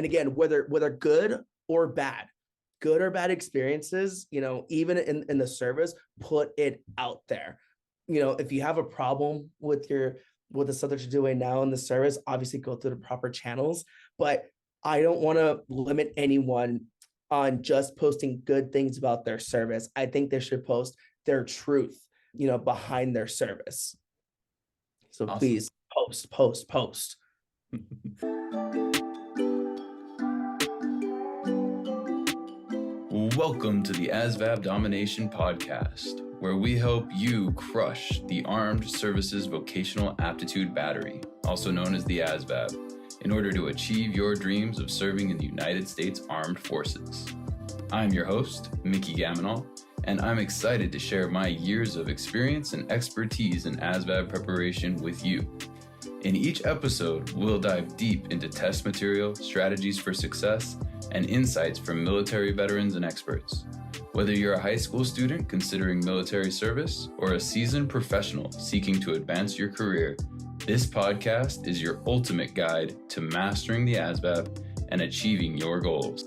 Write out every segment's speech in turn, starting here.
And again, whether good or bad experiences, even in the service, put it out there. If you have a problem with the stuff that you're doing now in the service, obviously go through the proper channels. But I don't want to limit anyone on just posting good things about their service. I think they should post their truth, behind their service. So awesome. Please post. Welcome to the ASVAB Domination podcast, where we help you crush the Armed Services Vocational Aptitude Battery, also known as the ASVAB, in order to achieve your dreams of serving in the United States Armed Forces. I'm your host, Mickey Gaminal, and I'm excited to share my years of experience and expertise in ASVAB preparation with you. In each episode, we'll dive deep into test material, strategies for success, and insights from military veterans and experts. Whether you're a high school student considering military service or a seasoned professional seeking to advance your career, this podcast is your ultimate guide to mastering the ASVAB and achieving your goals.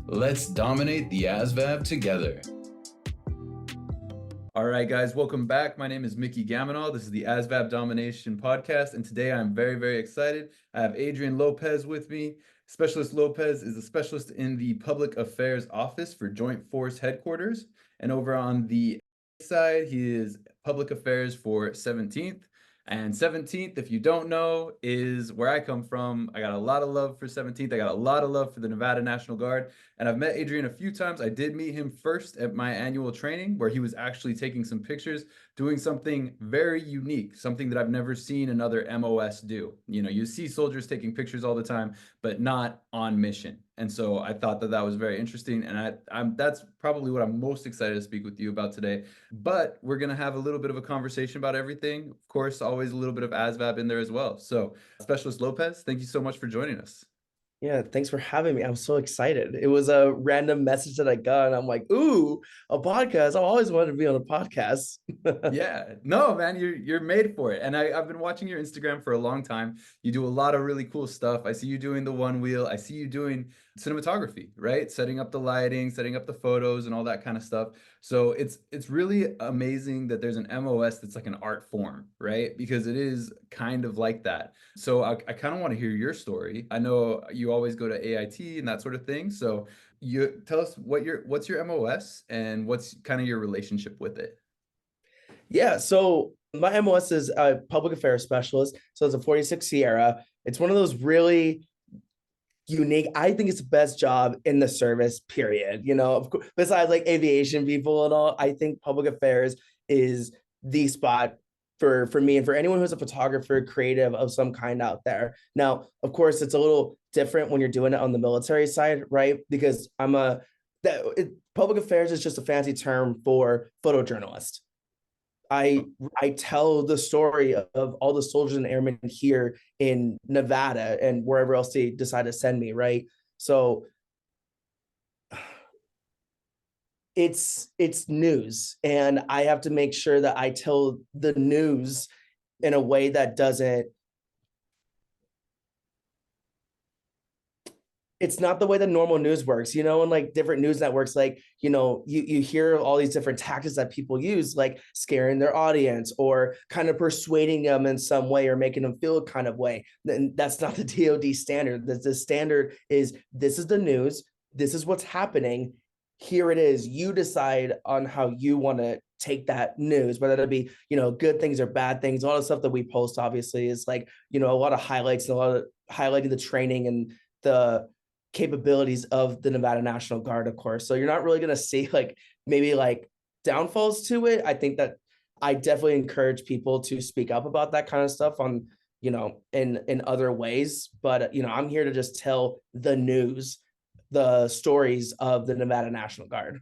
Let's dominate the ASVAB together. All right, guys, welcome back. My name is Mickey Gaminal. This is the ASVAB Domination podcast, and today I'm very, very excited. I have Adrianne Lopez with me. Specialist Lopez is a specialist in the Public Affairs Office for Joint Force Headquarters, and over on the side, he is Public Affairs for 17th. And 17th, if you don't know, is where I come from. I got a lot of love for 17th. I got a lot of love for the Nevada National Guard. And I've met Adrianne a few times. I did meet him first at my annual training where he was actually taking some pictures, doing something very unique, something that I've never seen another MOS do. You see soldiers taking pictures all the time, but not on mission. And so I thought that was very interesting. And that's probably what I'm most excited to speak with you about today. But we're going to have a little bit of a conversation about everything. Of course, always a little bit of ASVAB in there as well. So Specialist Lopez, thank you so much for joining us. Yeah, thanks for having me. I'm so excited. It was a random message that I got, and I'm like, ooh, a podcast. I've always wanted to be on a podcast. Yeah, no, man, you're made for it. And I've been watching your Instagram for a long time. You do a lot of really cool stuff. I see you doing the one wheel. I see you doing cinematography, right? Setting up the lighting, setting up the photos and all that kind of stuff. So it's really amazing that there's an MOS that's like an art form, right? Because it is kind of like that. So I kind of want to hear your story. I know you always go to AIT and that sort of thing. So you tell us what's your MOS and what's kind of your relationship with it? Yeah, so my MOS is a public affairs specialist. So it's a 46 Sierra. It's one of those really unique, I think it's the best job in the service, period. Of course, besides like aviation people and all, I think public affairs is the spot for me and for anyone who's a photographer, creative of some kind out there. Now, of course, it's a little different when you're doing it on the military side, right? Because public affairs is just a fancy term for photojournalist. I tell the story of all the soldiers and airmen here in Nevada and wherever else they decide to send me, right? So it's news, and I have to make sure that I tell the news in a way that doesn't, it's not the way the normal news works, and like different news networks, like, you hear all these different tactics that people use, like scaring their audience or kind of persuading them in some way or making them feel a kind of way. Then that's not the DoD standard. The standard is, this is the news. This is what's happening. Here it is. You decide on how you want to take that news, whether it be, good things or bad things. All the stuff that we post, obviously, is like, a lot of highlights and a lot of highlighting the training and the capabilities of the Nevada National Guard, of course. So you're not really going to see maybe downfalls to it. I think that I definitely encourage people to speak up about that kind of stuff on, in other ways. But, I'm here to just tell the news, the stories of the Nevada National Guard.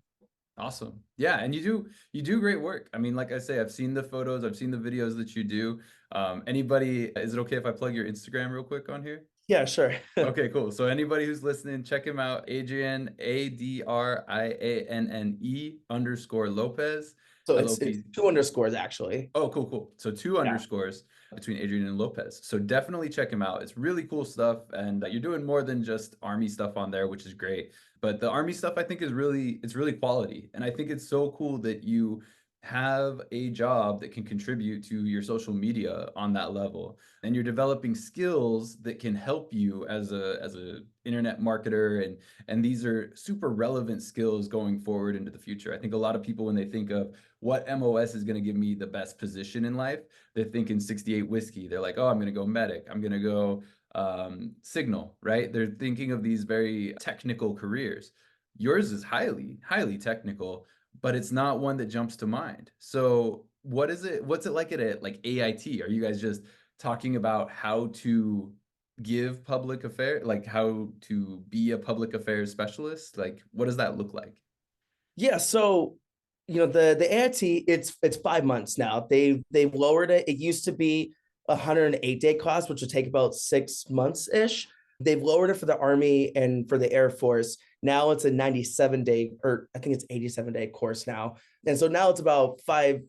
Awesome. Yeah. And you do great work. I mean, like I say, I've seen the photos, I've seen the videos that you do. Is it okay if I plug your Instagram real quick on here? Yeah, sure. Okay, cool. So anybody who's listening, check him out. Adrianne, ADRIANNE _Lopez. So it's 2 underscores actually. Oh, cool. So 2 underscores. between Adrianne Lopez. So definitely check him out. It's really cool stuff. And you're doing more than just Army stuff on there, which is great. But the Army stuff I think is it's really quality. And I think it's so cool that you have a job that can contribute to your social media on that level, and you're developing skills that can help you as a internet marketer, and these are super relevant skills going forward into the future. I think a lot of people, when they think of what MOS is going to give me the best position in life, they're thinking 68 whiskey. They're like, oh, I'm going to go medic, I'm going to go signal, right? They're thinking of these very technical careers. Yours is highly technical, but it's not one that jumps to mind. So what's it like at like AIT? Are you guys just talking about how to give public affairs, like how to be a public affairs specialist? Like, what does that look like? Yeah, so the AIT, it's 5 months now. They've lowered it. It used to be a 108-day class, which would take about 6 months ish. They've lowered it for the Army and for the Air Force. Now it's a 97-day, or I think it's 87-day course now. And so now it's about a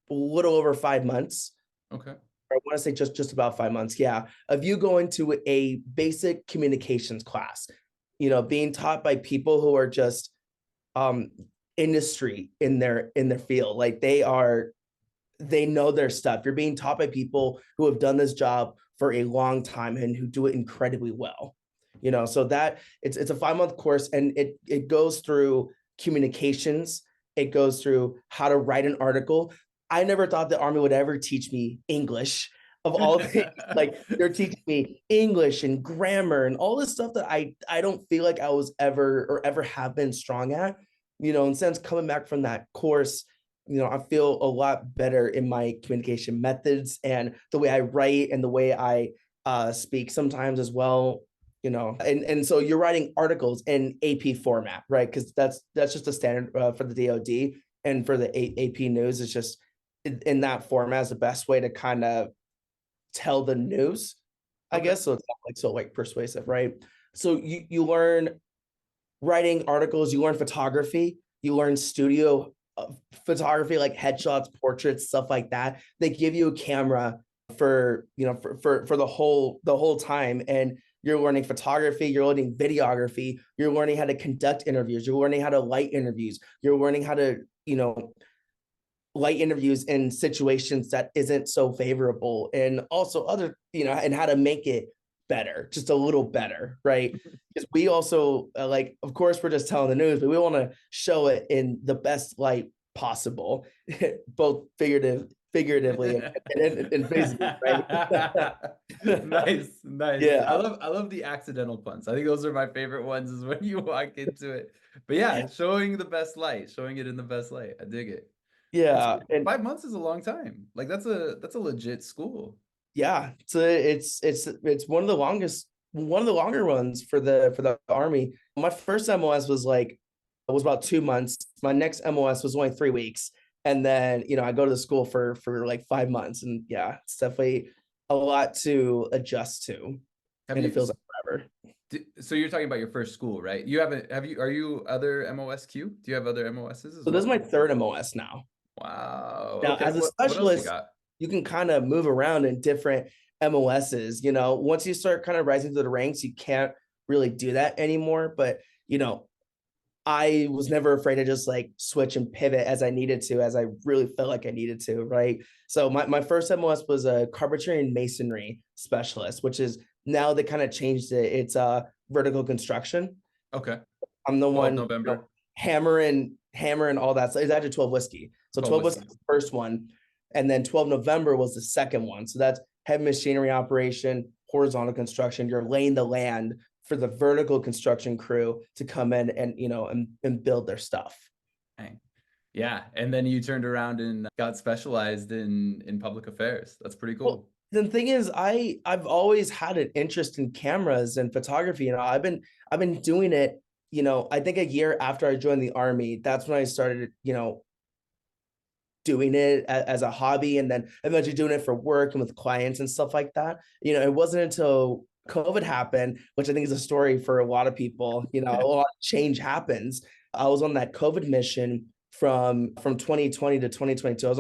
little over 5 months. Okay. I want to say just about 5 months, yeah, of you going to a basic communications class, being taught by people who are just industry in their field. Like they know their stuff. You're being taught by people who have done this job for a long time and who do it incredibly well. So that it's a 5-month course, and it goes through communications. It goes through how to write an article. I never thought the Army would ever teach me English of all things. Like, they're teaching me English and grammar and all this stuff that I don't feel like I was ever have been strong at. And since coming back from that course, I feel a lot better in my communication methods and the way I write and the way I speak sometimes as well. And so you're writing articles in AP format, right? Because that's just a standard for the DoD, and for the AP news, it's just in that format is the best way to kind of tell the news, I guess. So it's not like persuasive, right? So you learn writing articles, you learn photography, you learn studio photography, like headshots, portraits, stuff like that. They give you a camera for the whole time, and you're learning photography, you're learning videography, you're learning how to conduct interviews, you're learning how to light interviews, you're learning how to light interviews in situations that isn't so favorable, and also other and how to make it better, just a little better, right? Because we also of course we're just telling the news, but we want to show it in the best light possible, both figuratively and physically, right? Nice. Yeah. I love the accidental puns. I think those are my favorite ones, is when you walk into it. But yeah, showing the best light, showing it in the best light. I dig it. Yeah. And 5 months is a long time. Like, that's a legit school. yeah, so it's one of the longer ones for the Army. My first MOS was about 2 months. My next MOS was only 3 weeks. And then, I go to the school for like 5 months, and yeah, it's definitely a lot to adjust to. It feels like forever. So you're talking about your first school, right? Are you other MOSQ? Do you have other MOSs as So well? this is my third MOS now. Wow. Now, Okay. as a What else you specialist, got? you can kind of move around in different MOSs. Once you start kind of rising through the ranks, you can't really do that anymore. But, I was never afraid to just switch and pivot as I needed to, as I really felt like I needed to, right? So my first MOS was a carpentry and masonry specialist, which is now they kind of changed it. It's vertical construction. Okay. I'm the one November. Hammer and all that. So it's actually 12 whiskey. So 12 whiskey was the first one. And then 12 November was the second one. So that's heavy machinery operation, horizontal construction. You're laying the land for the vertical construction crew to come in and and build their stuff. Dang. Yeah. And then you turned around and got specialized in public affairs. That's pretty cool. Well, the thing is, I've always had an interest in cameras and photography. I've been doing it, I think a year after I joined the Army. That's when I started, doing it as a hobby, and then eventually doing it for work and with clients and stuff like that. It wasn't until COVID happened, which I think is a story for a lot of people. A lot of change happens. I was on that COVID mission from 2020 to 2022. I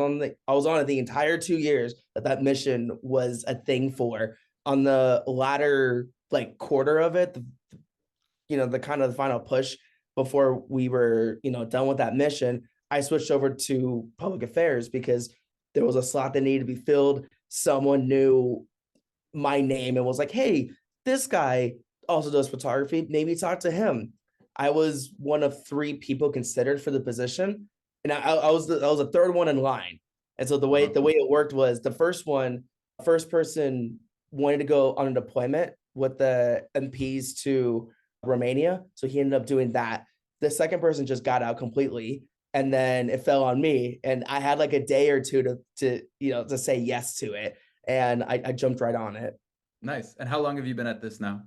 was on it the entire 2 years that mission was a thing for. On the latter like quarter of it, the kind of the final push before we were, done with that mission, I switched over to public affairs because there was a slot that needed to be filled. Someone knew my name and was like, hey, this guy also does photography. Maybe talk to him. I was one of three people considered for the position. And I was the third one in line. And so the way it worked was the first person wanted to go on a deployment with the MPs to Romania. So he ended up doing that. The second person just got out completely. And then it fell on me. And I had like a day or two to say yes to it. And I jumped right on it. Nice. And how long have you been at this now?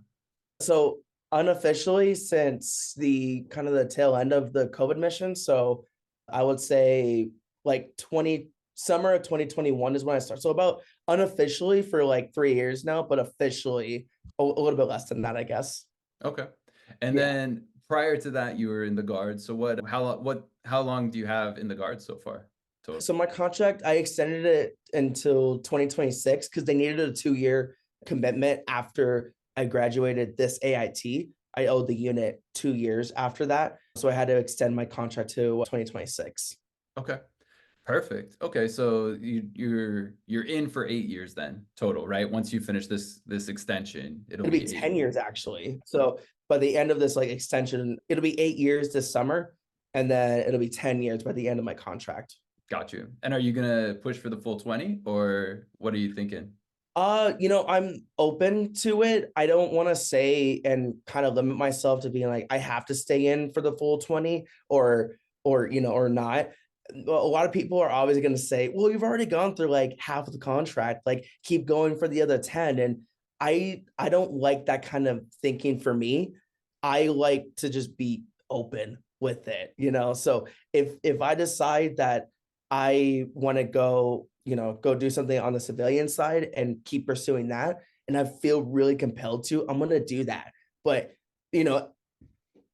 So unofficially since the kind of the tail end of the COVID mission. So I would say like summer of 2021 is when I started. So about unofficially for like 3 years now, but officially a little bit less than that, I guess. Okay. And Yeah. then prior to that, you were in the Guard. So how long do you have in the Guard so far? Total? So my contract, I extended it until 2026 because they needed a 2-year commitment after I graduated this AIT. I owed the unit 2 years after that. So I had to extend my contract to 2026. Okay. Perfect. Okay, so you're in for 8 years then total, right? Once you finish this extension, it'll It'll be be 8 10 years. years actually. So by the end of this like extension, it'll be 8 years this summer, and then it'll be 10 years by the end of my contract. Got you. And are you gonna push for the full 20 or what are you thinking? I'm open to it. I don't want to say and kind of limit myself to being like I have to stay in for the full 20 or not. A lot of people are always going to say, well, you've already gone through like half of the contract, like keep going for the other 10. And I don't like that kind of thinking for me. I like to just be open with it. So if I decide that I want to go do something on the civilian side and keep pursuing that, and I feel really compelled to, I'm going to do that. But, you know,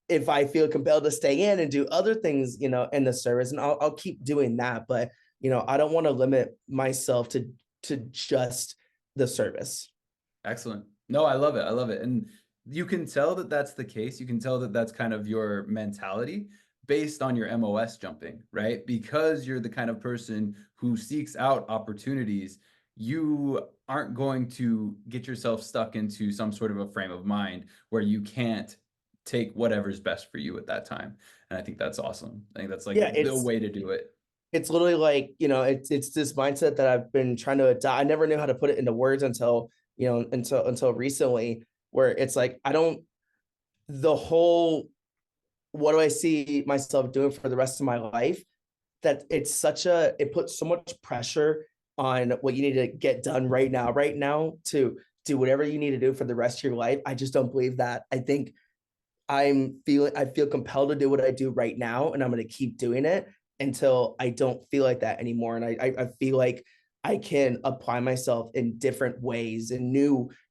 if I feel compelled to stay in and do other things, in the service, and I'll keep doing that. But, I don't want to limit myself to just the service. Excellent. No, I love it. I love it. And you can tell that that's the case. You can tell that that's kind of your mentality based on your MOS jumping, right? Because you're the kind of person who seeks out opportunities, you aren't going to get yourself stuck into some sort of a frame of mind where you can't take whatever's best for you at that time. And I think that's awesome. I think that's like Yeah, the way to do it. it's literally like, it's this mindset that I've been trying to adopt. I never knew how to put it into words until recently, where it's like the whole what do I see myself doing for the rest of my life, that it puts so much pressure on what you need to get done right now to do whatever you need to do for the rest of your life. I just don't believe that. I think I feel compelled to do what I do right now, and I'm going to keep doing it until I don't feel like that anymore. And I feel like I can apply myself in different ways and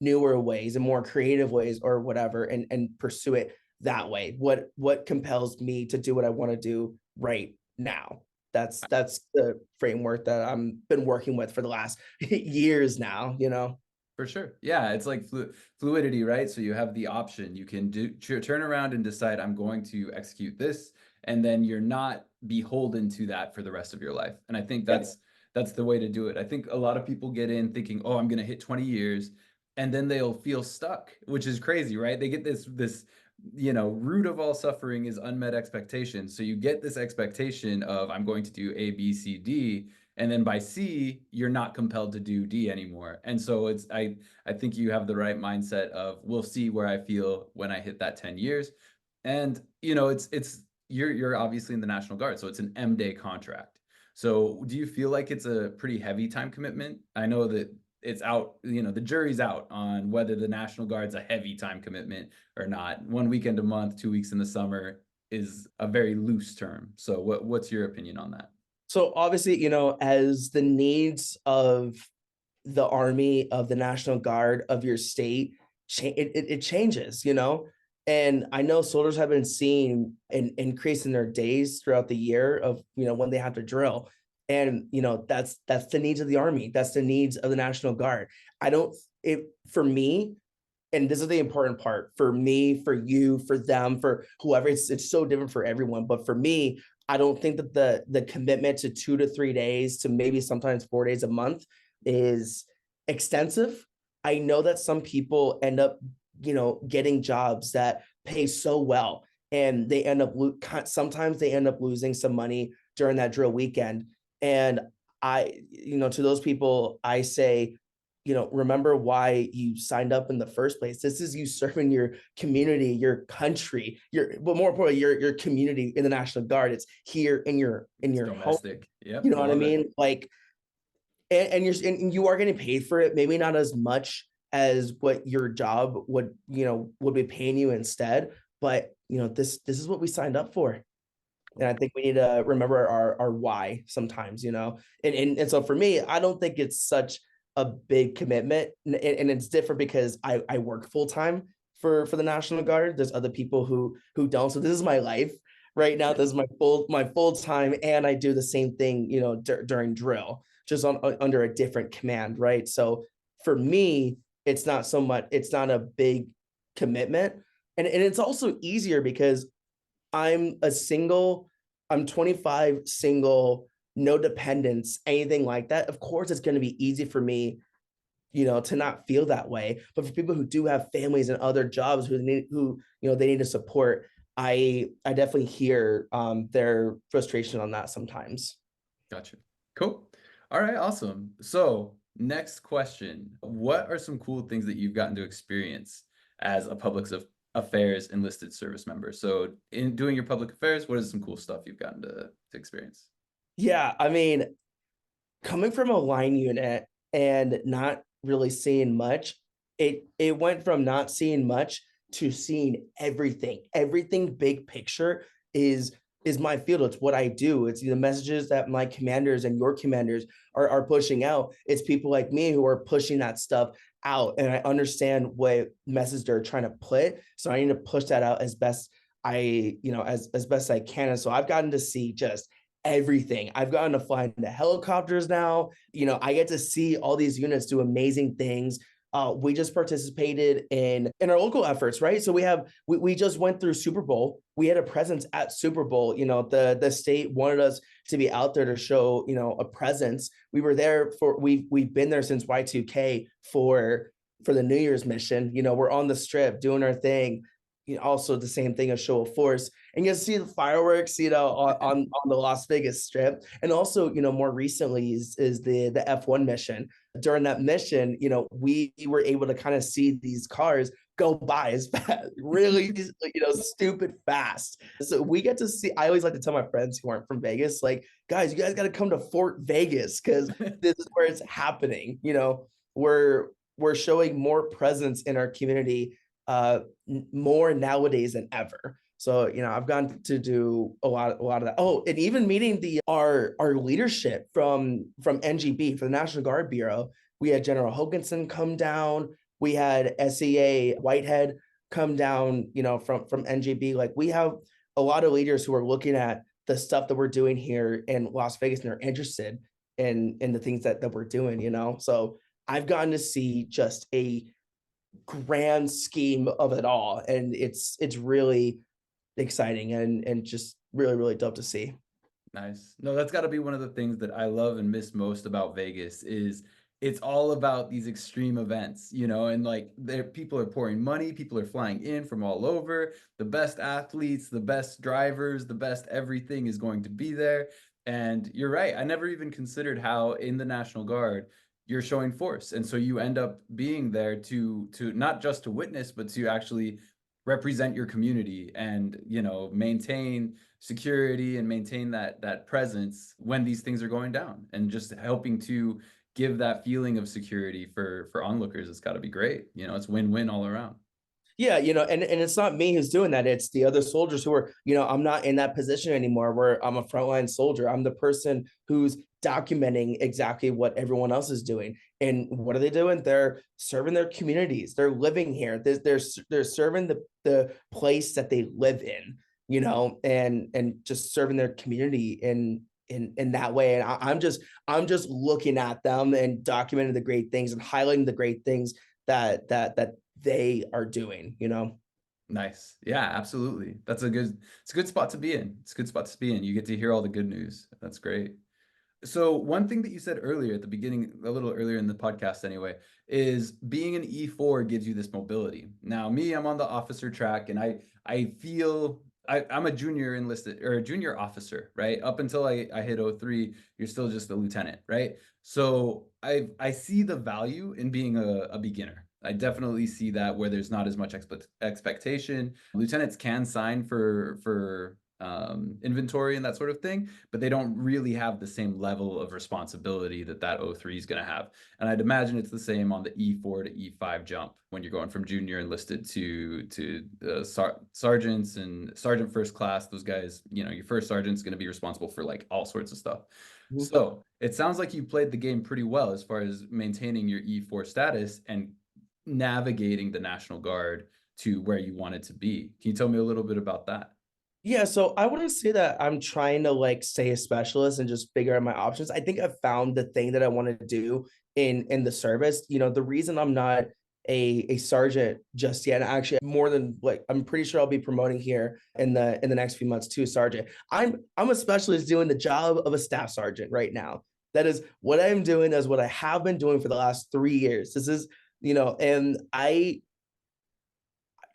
newer ways and more creative ways or whatever, and pursue it that way. What compels me to do what I want to do right now? That's the framework that I'm been working with for the last years now. For sure. Yeah, it's like fluidity, right? So you have the option. You can turn around and decide, I'm going to execute this, and then you're not beholden to that for the rest of your life. And I think that's the way to do it. I think a lot of people get in thinking, oh, I'm going to hit 20 years, and then they'll feel stuck, which is crazy, right? They get this root of all suffering is unmet expectations. So you get this expectation of I'm going to do A, B, C, D, and then by C, you're not compelled to do D anymore. And so I think you have the right mindset of we'll see where I feel when I hit that 10 years. And you're obviously in the National Guard, so it's an M-day contract. So do you feel like it's a pretty heavy time commitment? I know that it's out, the jury's out on whether the National Guard's a heavy time commitment or not. 1 weekend a month, 2 weeks in the summer is a very loose term. So what's your opinion on that? So obviously, as the needs of the Army, of the National Guard, of your state, it changes. And I know soldiers have been seeing an increase in their days throughout the year of, when they have to drill. And, that's the needs of the Army. That's the needs of the National Guard. I don't, it, for me, and this is the important part, for me, for you, for them, for whoever, it's so different for everyone. But for me, I don't think that the commitment to 2 to 3 days to maybe sometimes 4 days a month is extensive. I know that some people end up, getting jobs that pay so well, and they end up sometimes they end up losing some money during that drill weekend. And to those people, I say, remember why you signed up in the first place. This is you serving your community, your country, but more importantly, your community in the National Guard. It's here in your home. Domestic. Yep. You know I what I love it. mean? Like, and you are getting paid for it, maybe not as much as what your job would be paying you instead. But this is what we signed up for. And I think we need to remember our why sometimes, and so for me, I don't think it's such a big commitment, and it's different because I work full time for the National Guard. There's other people who don't. So this is my life right now. This is my full time, and I do the same thing, during drill, just under a different command, right? So for me, it's not so much. It's not a big commitment, and it's also easier because I'm 25, single, no dependents, anything like that. Of course, it's going to be easy for me, to not feel that way. But for people who do have families and other jobs they need to support, I definitely hear their frustration on that sometimes. Gotcha. Cool. All right, awesome. So next question. What are some cool things that you've gotten to experience as a affairs enlisted service member? So in doing your public affairs, what is some cool stuff you've gotten to experience? Yeah, I mean, coming from a line unit and not really seeing much, it went from not seeing much to seeing everything. Everything big picture is my field. It's what I do. It's the messages that my commanders and your commanders are pushing out. It's people like me who are pushing that stuff out. And I understand what message they're trying to put. So I need to push that out as best as best I can. And so I've gotten to see just everything. I've gotten to fly in the helicopters now. I get to see all these units do amazing things. We just participated in our local efforts, right? So we just went through Super Bowl. We had a presence at Super Bowl. The state wanted us to be out there to show a presence. We were there we've been there since Y2K for the New Year's mission. We're on the strip doing our thing. Also the same thing, a show of force, and you see the fireworks, on the Las Vegas Strip. And also, more recently is the F1 mission. During that mission, we were able to kind of see these cars go by as fast, really, stupid fast. So we get to see. I always like to tell my friends who aren't from Vegas, like, guys, you guys got to come to Fort Vegas because this is where it's happening. We're showing more presence in our community more nowadays than ever. So, I've gone to do a lot of that. Oh, and even meeting our leadership from NGB, for the National Guard Bureau. We had General Hoganson come down. We had SEA Whitehead come down, from NGB. Like, we have a lot of leaders who are looking at the stuff that we're doing here in Las Vegas, and they're interested in the things that we're doing, So I've gotten to see just a grand scheme of it all, and it's really exciting and just really, really dope to see. Nice. No, that's got to be one of the things that I love and miss most about Vegas is it's all about these extreme events, and like people are pouring money, people are flying in from all over, the best athletes, the best drivers, the best everything is going to be there. And you're right, I never even considered how in the National Guard you're showing force. And so you end up being there to not just to witness, but to actually represent your community and, maintain security and maintain that presence when these things are going down, and just helping to give that feeling of security for onlookers. It's got to be great. It's win-win all around. Yeah, and it's not me who's doing that. It's the other soldiers who are, I'm not in that position anymore where I'm a frontline soldier. I'm the person who's documenting exactly what everyone else is doing. And what are they doing? They're serving their communities. They're living here. They're serving the place that they live in, and just serving their community in that way. And I'm just looking at them and documenting the great things and highlighting the great things that they are doing, you know. Nice. Yeah, absolutely. It's a good spot to be in. It's a good spot to be in. You get to hear all the good news. That's great. So one thing that you said earlier at the beginning, a little earlier in the podcast anyway, is being an E4 gives you this mobility. Now, me, I'm on the officer track, and I feel I'm a junior enlisted or a junior officer, right? Up until I hit 03, you're still just a lieutenant, right? So I see the value in being a beginner. I definitely see that where there's not as much expectation. Lieutenants can sign for inventory and that sort of thing, but they don't really have the same level of responsibility that 03 is going to have. And I'd imagine it's the same on the E4 to E5 jump when you're going from junior enlisted to sergeants and sergeant first class. Those guys, you know, your first sergeant's going to be responsible for like all sorts of stuff. So it sounds like you played the game pretty well as far as maintaining your E4 status and navigating the National Guard to where you want it to be. Can you tell me a little bit about that? Yeah, so I wouldn't say that I'm trying to like stay a specialist and just figure out my options. I think I found the thing that I want to do in the service. You know, the reason I'm not a sergeant just yet, and actually more than like I'm pretty sure I'll be promoting here in the next few months to sergeant. I'm a specialist doing the job of a staff sergeant right now. That is what I'm doing, is what I have been doing for the last 3 years. This is, you know, and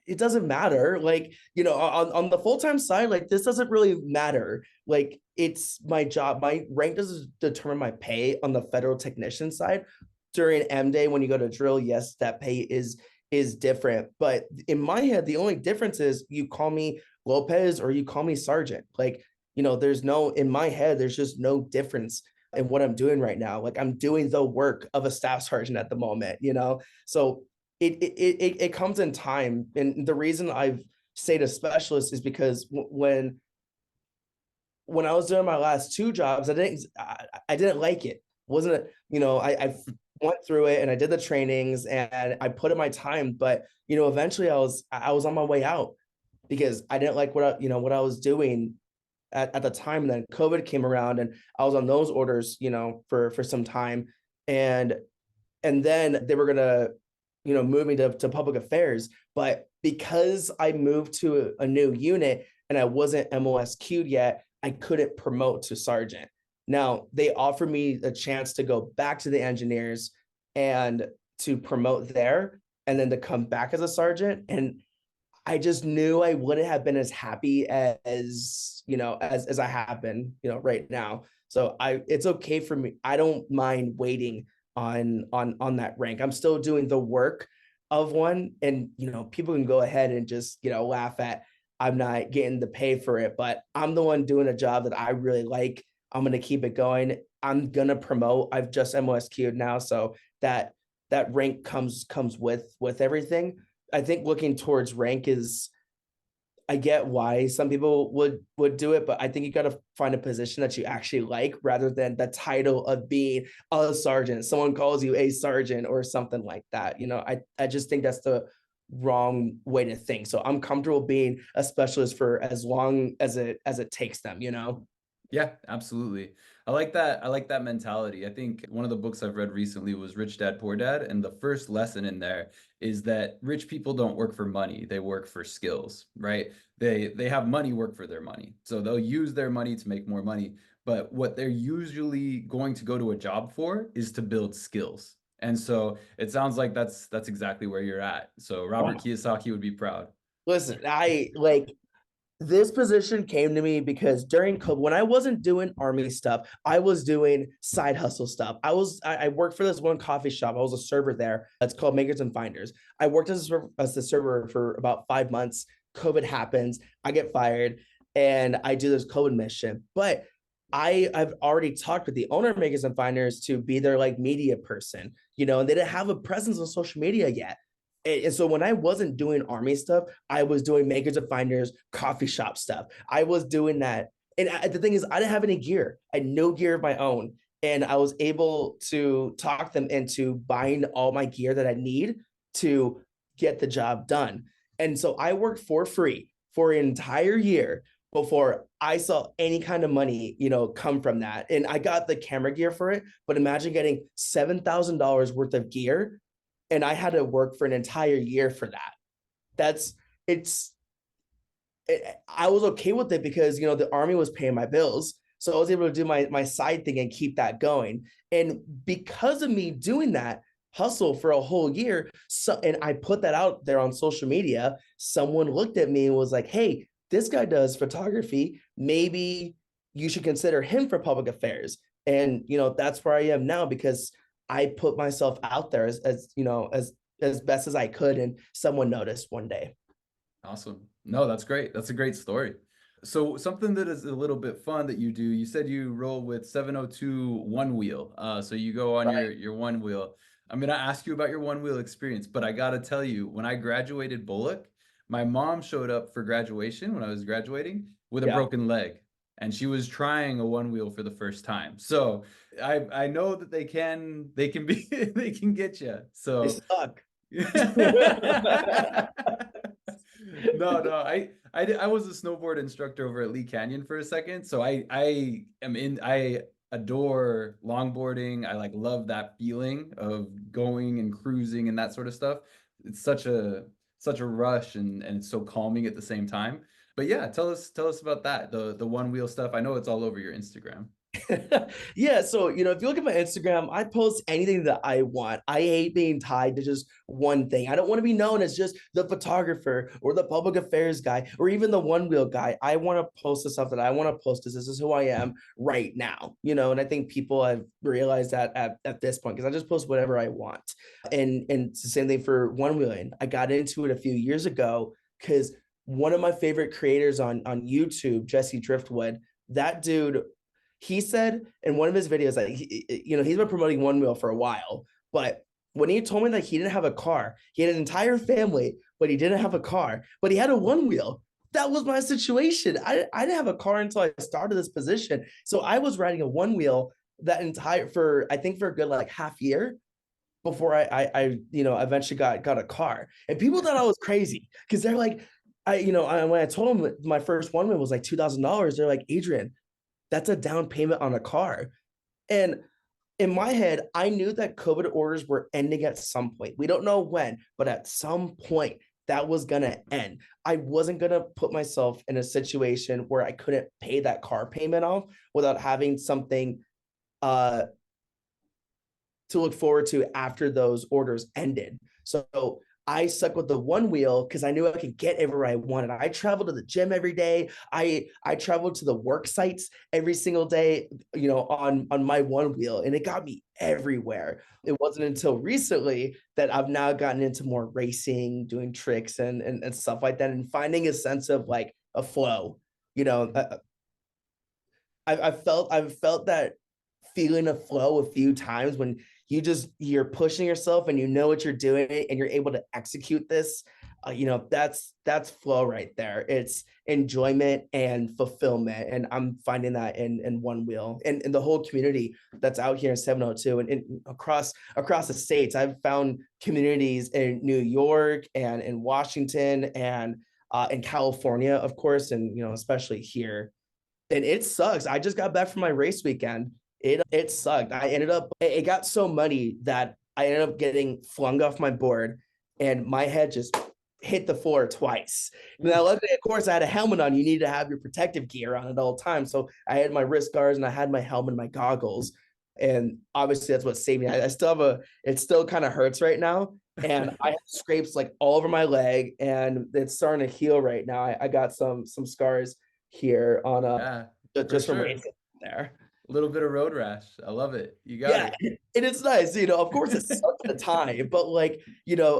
it doesn't matter. Like, you know, on the full-time side, like this doesn't really matter. Like it's my job. My rank doesn't determine my pay on the federal technician side. During M Day, when you go to drill, yes, that pay is different. But in my head, the only difference is you call me Lopez or you call me Sergeant. Like, you know, there's no, in my head, there's just no difference in what I'm doing right now. Like I'm doing the work of a staff sergeant at the moment, you know? So it comes in time. And the reason I've stayed a specialist is because when I was doing my last two jobs, I didn't like it. Wasn't it, you know, I went through it and I did the trainings and I put in my time, but you know, eventually I was on my way out because I didn't like what I was doing at the time. And then COVID came around and I was on those orders, you know, for some time. And then they were gonna, you know, move me to public affairs. But because I moved to a new unit and I wasn't MOS queued yet, I couldn't promote to sergeant. Now they offered me a chance to go back to the engineers and to promote there and then to come back as a sergeant. And I just knew I wouldn't have been as happy as, you know, as I have been, you know, right now. So it's okay for me. I don't mind waiting on that rank. I'm still doing the work of one, and you know, people can go ahead and just, you know, laugh at I'm not getting the pay for it, but I'm the one doing a job that I really like. I'm gonna keep it going. I'm gonna promote. I've just MOS queued now, so that rank comes with everything. I think looking towards rank is, I get why some people would do it, but I think you got to find a position that you actually like rather than the title of being a sergeant. Someone calls you a sergeant or something like that. You know, I just think that's the wrong way to think. So I'm comfortable being a specialist for as long as it takes them, you know? Yeah, absolutely. I like that. I like that mentality. I think one of the books I've read recently was Rich Dad Poor Dad, and the first lesson in there is that rich people don't work for money, they work for skills, right? They have money work for their money. So they'll use their money to make more money, but what they're usually going to go to a job for is to build skills. And so it sounds like that's exactly where you're at. So Robert Kiyosaki would be proud. Listen, I like this position came to me because during COVID, when I wasn't doing army stuff, I was doing side hustle stuff. I worked for this one coffee shop. I was a server there. It's called Makers and Finders. I worked as a server for about 5 months. COVID happens. I get fired, and I do this COVID mission. But I've already talked with the owner of Makers and Finders to be their like media person, you know, and they didn't have a presence on social media yet. And so when I wasn't doing army stuff, I was doing Makers and Finders coffee shop stuff. I was doing that. And the thing is, I didn't have any gear. I had no gear of my own. And I was able to talk them into buying all my gear that I need to get the job done. And so I worked for free for an entire year before I saw any kind of money, come from that. And I got the camera gear for it, but imagine getting $7,000 worth of gear, and I had to work for an entire year for that. That's it's I was okay with it because the army was paying my bills, so I was able to do my side thing and keep that going. And because of me doing that hustle for a whole year, and I put that out there on social media, someone looked at me and was like, "Hey, this guy does photography. Maybe you should consider him for public affairs." And that's where I am now because I put myself out there as best as I could, and someone noticed one day. Awesome. No, that's great. That's a great story. So something that is a little bit fun that you do, you said you roll with 702 one wheel. So you go on Right. your one wheel. I'm gonna ask you about your one wheel experience, but I gotta tell you, when I graduated Bullock, my mom showed up for graduation when I was graduating with a Yeah. broken leg, and she was trying a one wheel for the first time. So I know that they can be they can get you. They So suck. No, I was a snowboard instructor over at Lee Canyon for a second, so I adore longboarding. I like love that feeling of going and cruising and that sort of stuff. It's such a rush, and it's so calming at the same time. But yeah, tell us about that, the one wheel stuff. I know it's all over your Instagram. Yeah, so if you look at my Instagram, I post anything that I want. I hate being tied to just one thing. I don't want to be known as just the photographer or the public affairs guy or even the one wheel guy. I want to post the stuff that I want to post because this is who I am right now. And I think people have realized that at this point because I just post whatever I want. And it's the same thing for one wheeling. I got into it a few years ago because one of my favorite creators on YouTube, Jesse Driftwood, that dude, he said in one of his videos that he's been promoting one wheel for a while, but when he told me that he didn't have a car, he had an entire family, but he didn't have a car, but he had a one wheel. That was my situation. I didn't have a car until I started this position. So I was riding a one wheel that entire for I think for a good like half year before I eventually got a car. And people thought I was crazy because they're like, when I told them my first one wheel was like $2,000, they're like, Adrian, that's a down payment on a car. And in my head, I knew that COVID orders were ending at some point. We don't know when, but at some point that was going to end. I wasn't going to put myself in a situation where I couldn't pay that car payment off without having something uh, to look forward to after those orders ended. So I stuck with the one wheel because I knew I could get everywhere I wanted. I traveled to the gym every day. I traveled to the work sites every single day, on my one wheel, and it got me everywhere. It wasn't until recently that I've now gotten into more racing, doing tricks and stuff like that, and finding a sense of like a flow. You know, I've felt that feeling of flow a few times when you're pushing yourself and you know what you're doing and you're able to execute this. That's flow right there. It's enjoyment and fulfillment, and I'm finding that in one wheel and the whole community that's out here in 702 and across the states. I've found communities in New York and in Washington and in California, of course, and especially here. And it sucks. I just got back from my race weekend. It sucked. It got so muddy that I ended up getting flung off my board and my head just hit the floor twice. Now, luckily, of course, I had a helmet on. You need to have your protective gear on at all times. So I had my wrist guards and I had my helmet and my goggles. And obviously that's what saved me. I still have it still kind of hurts right now. And I have scrapes like all over my leg and it's starting to heal right now. I got some scars here on Yeah, for just from sure. racing there. A little bit of road rash. I love it. You got Yeah, it. and it's nice, of course it sucks at the time, but like,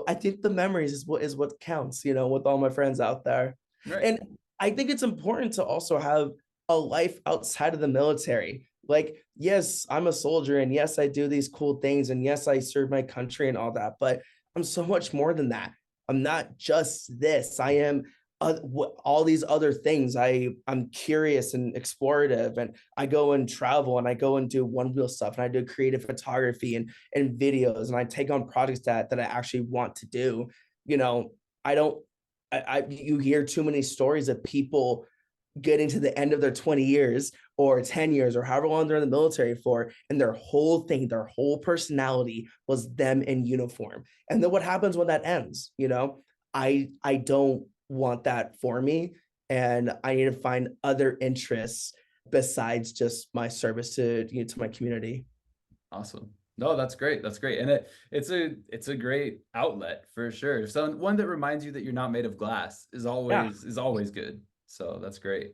I think the memories is what counts, with all my friends out there. Right. And I think it's important to also have a life outside of the military. Like, yes, I'm a soldier and yes, I do these cool things and yes, I serve my country and all that, but I'm so much more than that. I'm not just this. I am all these other things. I'm curious and explorative, and I go and travel, and I go and do one wheel stuff, and I do creative photography and videos, and I take on projects that I actually want to do. I don't. You hear too many stories of people getting to the end of their 20 years or 10 years or however long they're in the military for, and their whole thing, their whole personality was them in uniform. And then what happens when that ends? I don't want that for me, and I need to find other interests besides just my service to my community. Awesome. No, that's great. That's great. And it's a great outlet for sure. So one that reminds you that you're not made of glass Yeah. is always good. So that's great.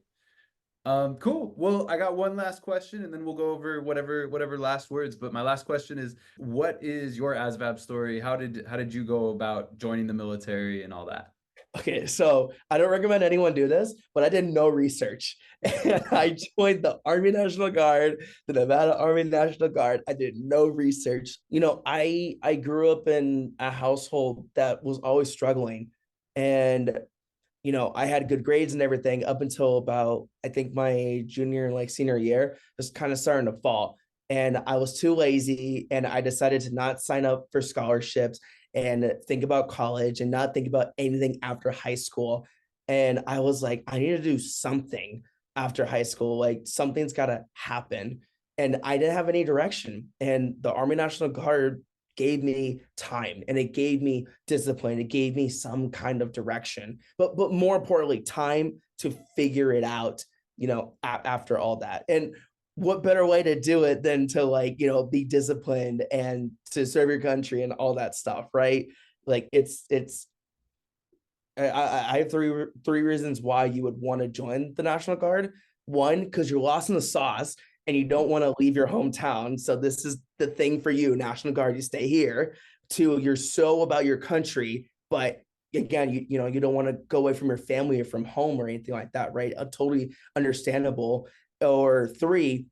Cool. Well, I got one last question and then we'll go over whatever last words. But my last question is, what is your ASVAB story? How did you go about joining the military and all that? Okay, so I don't recommend anyone do this, but I did no research. And I joined the Army National Guard, the Nevada Army National Guard. I did no research. I grew up in a household that was always struggling. And I had good grades and everything up until about, I think, my junior and like senior year, just kind of starting to fall. And I was too lazy and I decided to not sign up for scholarships and think about college and not think about anything after high school. And I was like, I need to do something after high school. Like something's got to happen. And I didn't have any direction. And the Army National Guard gave me time and it gave me discipline. It gave me some kind of direction, but more importantly, time to figure it out, after all that. And what better way to do it than to be disciplined and to serve your country and all that stuff, right? Like I have three reasons why you would want to join the National Guard. One, because you're lost in the sauce and you don't want to leave your hometown. So this is the thing for you, National Guard, you stay here. Two, you're so about your country, but again, you don't want to go away from your family or from home or anything like that, right? Totally understandable. Or three,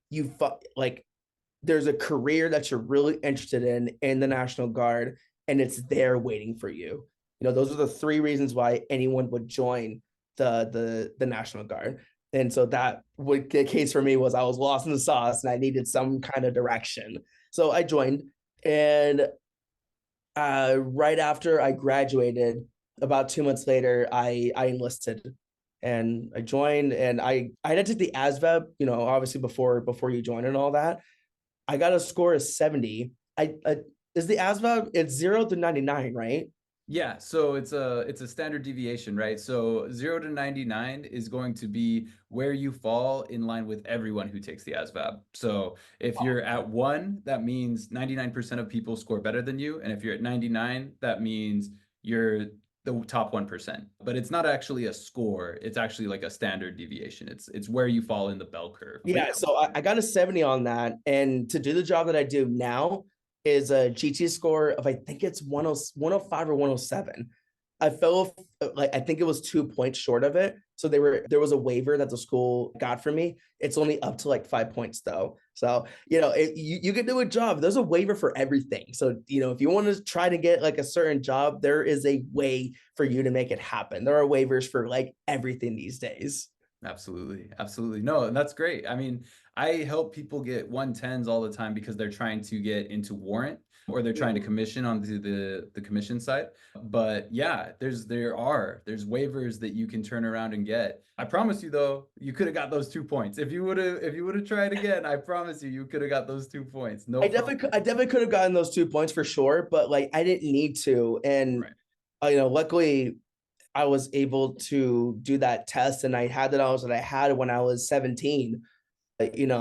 there's a career that you're really interested in the National Guard, and it's there waiting for you. Those are the three reasons why anyone would join the National Guard. And so that what the case for me was I was lost in the sauce and I needed some kind of direction. So I joined, and right after I graduated, about 2 months later, I enlisted and I joined, and I had to take the ASVAB, obviously before you join and all that. I got a score of 70. I is the ASVAB, it's 0 to 99, right? Yeah, so it's a standard deviation, right? So 0 to 99 is going to be where you fall in line with everyone who takes the ASVAB. So if you're at 1, that means 99% of people score better than you. And if you're at 99, that means you're the top 1%. But it's not actually a score. It's actually like a standard deviation. It's where you fall in the bell curve. But Yeah, so I got a 70 on that. And to do the job that I do now is a GT score of, I think it's 105 or 107. I fell, like, I think it was 2 points short of it. So there was a waiver that the school got for me. It's only up to like 5 points though. So, you can do a job. There's a waiver for everything. So, if you want to try to get like a certain job, there is a way for you to make it happen. There are waivers for like everything these days. absolutely. Absolutely. No, and that's great. I mean, I help people get 110s all the time because they're trying to get into warrant or they're trying to commission onto the commission side. But yeah, there's waivers that you can turn around and get. I promise you though, you could have got those 2 points. If you would have tried again, I promise you could have got those 2 points. No problem. I definitely could have gotten those 2 points for sure, but like I didn't need to. And Right. luckily I was able to do that test and I had the knowledge that I had when I was 17.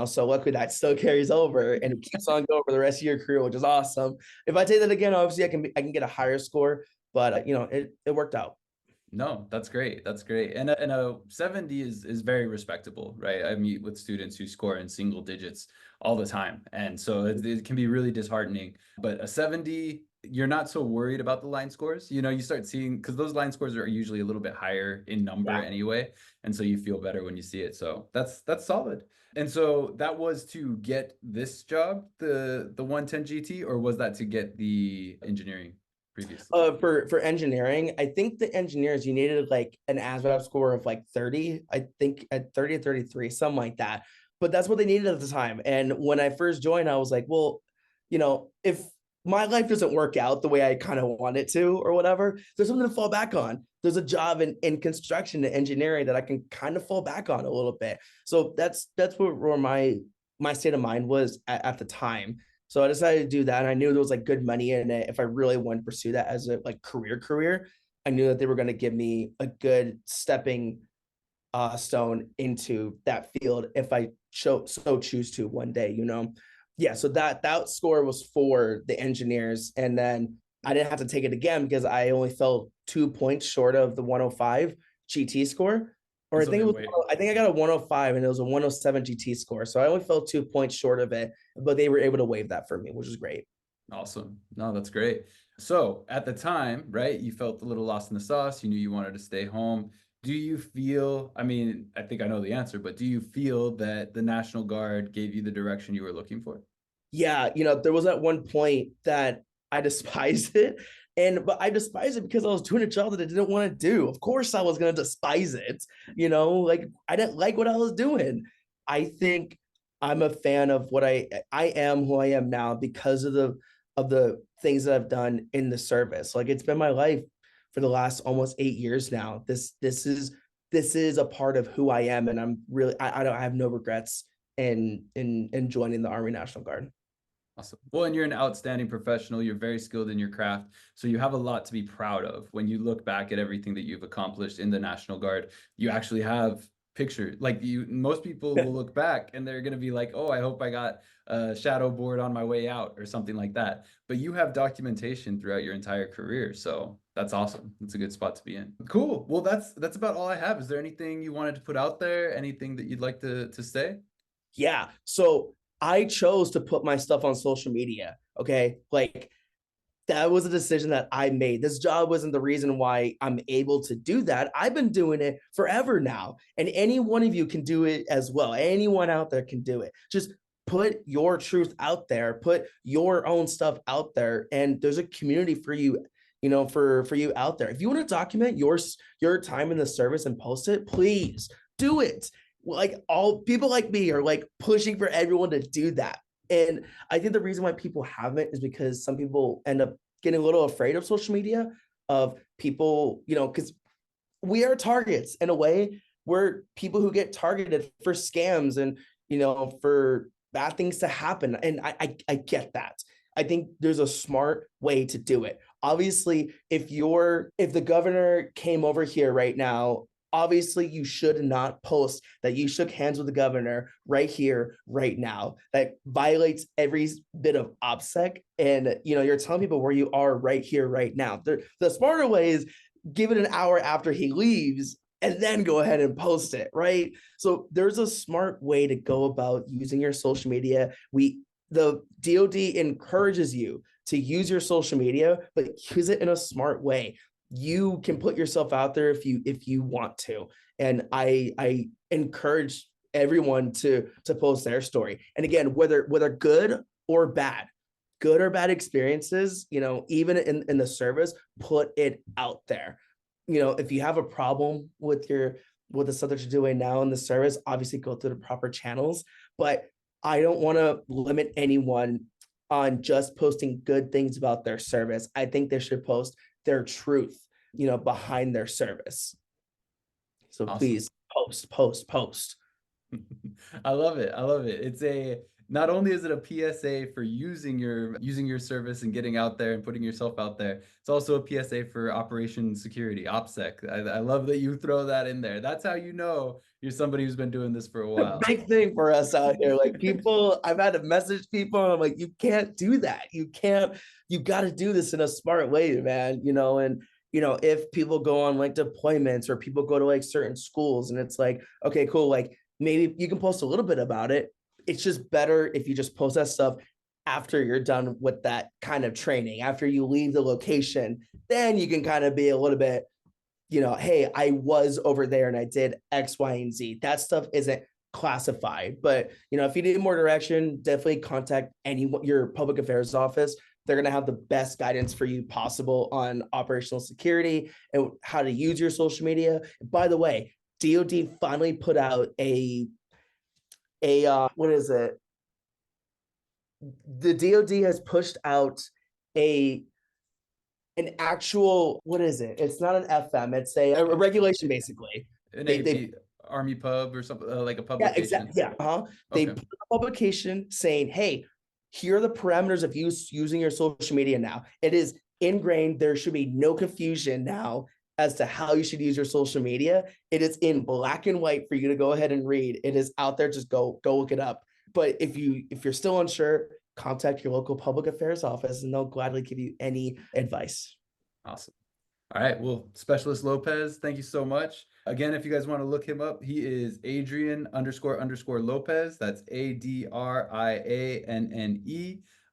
So luckily that still carries over and it keeps on going for the rest of your career, which is awesome. If I take that again, obviously I can get a higher score, but it worked out. No, that's great. That's great. And a 70 is very respectable, right? I meet with students who score in single digits all the time. And so it can be really disheartening. But a 70, you're not so worried about the line scores. You start seeing, because those line scores are usually a little bit higher in number Yeah. anyway. And so you feel better when you see it. So that's solid. And so that was to get this job, the 110 GT, or was that to get the engineering previously? For engineering, I think the engineers, you needed like an ASVAB score of like 30, I think at 30 or 33, something like that. But that's what they needed at the time. And when I first joined, I was like, well, if my life doesn't work out the way I kind of want it to or whatever, there's something to fall back on. There's a job in construction and engineering that I can kind of fall back on a little bit. So that's where my state of mind was at the time. So I decided to do that. And I knew there was like good money in it. If I really wanted to pursue that as a like career, I knew that they were going to give me a good stepping stone into that field if I so choose to one day, you know. Yeah, so that score was for the engineers, and then I didn't have to take it again because I only fell 2 points short of the 105 GT score. Or So they wait. I think I got a 105 and it was a 107 GT score. So I only fell 2 points short of it, but they were able to waive that for me, which was great. Awesome. No, that's great. So at the time, right, you felt a little lost in the sauce. You knew you wanted to stay home. Do you feel, I mean, I think I know the answer, but do you feel that the National Guard gave you the direction you were looking for? Yeah, there was at one point that I despised it. But I despised it because I was doing a job that I didn't want to do. Of course I was gonna despise it, like I didn't like what I was doing. I think I'm a fan of what I am who I am now because of the things that I've done in the service. Like it's been my life for the last almost 8 years now. This is a part of who I am, and I'm really I have no regrets in joining the Army National Guard. Awesome. Well, and you're an outstanding professional. You're very skilled in your craft. So you have a lot to be proud of. When you look back at everything that you've accomplished in the National Guard, you actually have pictures. Like most people will look back and they're going to be like, oh, I hope I got a shadow board on my way out or something like that. But you have documentation throughout your entire career. So that's awesome. That's a good spot to be in. Cool. Well, that's about all I have. Is there anything you wanted to put out there? Anything that you'd like to say? Yeah. So I chose to put my stuff on social media. Okay. Like that was a decision that I made. This job wasn't the reason why I'm able to do that. I've been doing it forever now. And any one of you can do it as well. Anyone out there can do it. Just put your truth out there, put your own stuff out there. And there's a community for you, for you out there. If you want to document your time in the service and post it, please do it. Like all people like me are like pushing for everyone to do that. And I think the reason why people haven't is because some people end up getting a little afraid of social media, of people, because we are targets in a way. We're people who get targeted for scams and, for bad things to happen. And I get that. I think there's a smart way to do it. Obviously, if the governor came over here right now, obviously you should not post that you shook hands with the governor right here, right now. That violates every bit of OPSEC. And, you're telling people where you are right here, right now. The smarter way is give it an hour after he leaves and then go ahead and post it, right? So there's a smart way to go about using your social media. The DoD encourages you to use your social media, but use it in a smart way. You can put yourself out there if you want to. And I encourage everyone to post their story. And again, whether good or bad experiences, even in the service, put it out there. If you have a problem with the stuff that you're doing now in the service, obviously go through the proper channels. But I don't want to limit anyone on just posting good things about their service. I think they should post their truth, behind their service. So awesome. Please post. I love it. I love it. Not only is it a PSA for using your service and getting out there and putting yourself out there, it's also a PSA for Operation Security, OPSEC. I love that you throw that in there. That's how you know you're somebody who's been doing this for a while. Big thing for us out here. Like people, I've had to message people and I'm like, you can't do that. You got to do this in a smart way, man. And if people go on like deployments or people go to like certain schools and it's like, okay, cool. Like maybe you can post a little bit about it. It's just better if you just post that stuff after you're done with that kind of training, after you leave the location, then you can kind of be a little bit, hey, I was over there and I did X, Y, and Z. That stuff isn't classified. But, if you need more direction, definitely contact your public affairs office. They're going to have the best guidance for you possible on operational security and how to use your social media. By the way, DoD finally put out what is it? The DoD has pushed out a an actual, what is it? It's not an FM, it's a regulation basically. An They AP, Army Pub or something, like a Yeah, publication. exactly. Yeah. They Okay. put a publication saying, hey, here are the parameters of using your social media now. It is ingrained. There should be no confusion now as to how you should use your social media. It is in black and white for you to go ahead and read. It is out there. Just go look it up. But if you're still unsure, contact your local public affairs office and they'll gladly give you any advice. Awesome. All right. Well, Specialist Lopez, thank you so much. Again, if you guys want to look him up, he is Adrian__Lopez. That's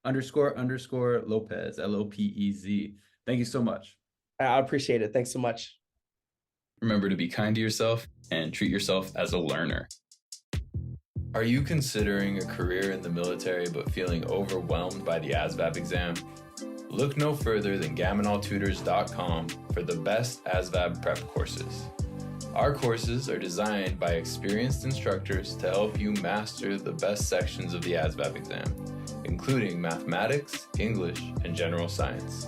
ADRIANNE__Lopez, LOPEZ. Thank you so much. I appreciate it. Thanks so much. Remember to be kind to yourself and treat yourself as a learner. Are you considering a career in the military but feeling overwhelmed by the ASVAB exam? Look no further than GaminalTutors.com for the best ASVAB prep courses. Our courses are designed by experienced instructors to help you master the best sections of the ASVAB exam, including mathematics, English, and general science.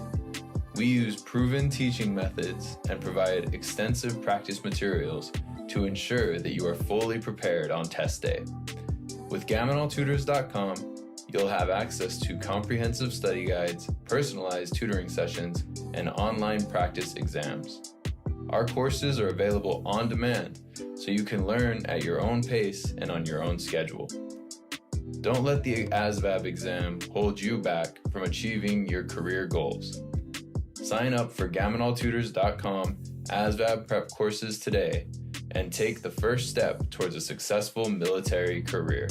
We use proven teaching methods and provide extensive practice materials to ensure that you are fully prepared on test day. With GaminalTutors.com, you'll have access to comprehensive study guides, personalized tutoring sessions, and online practice exams. Our courses are available on demand, so you can learn at your own pace and on your own schedule. Don't let the ASVAB exam hold you back from achieving your career goals. Sign up for GaminalTutors.com ASVAB prep courses today and take the first step towards a successful military career.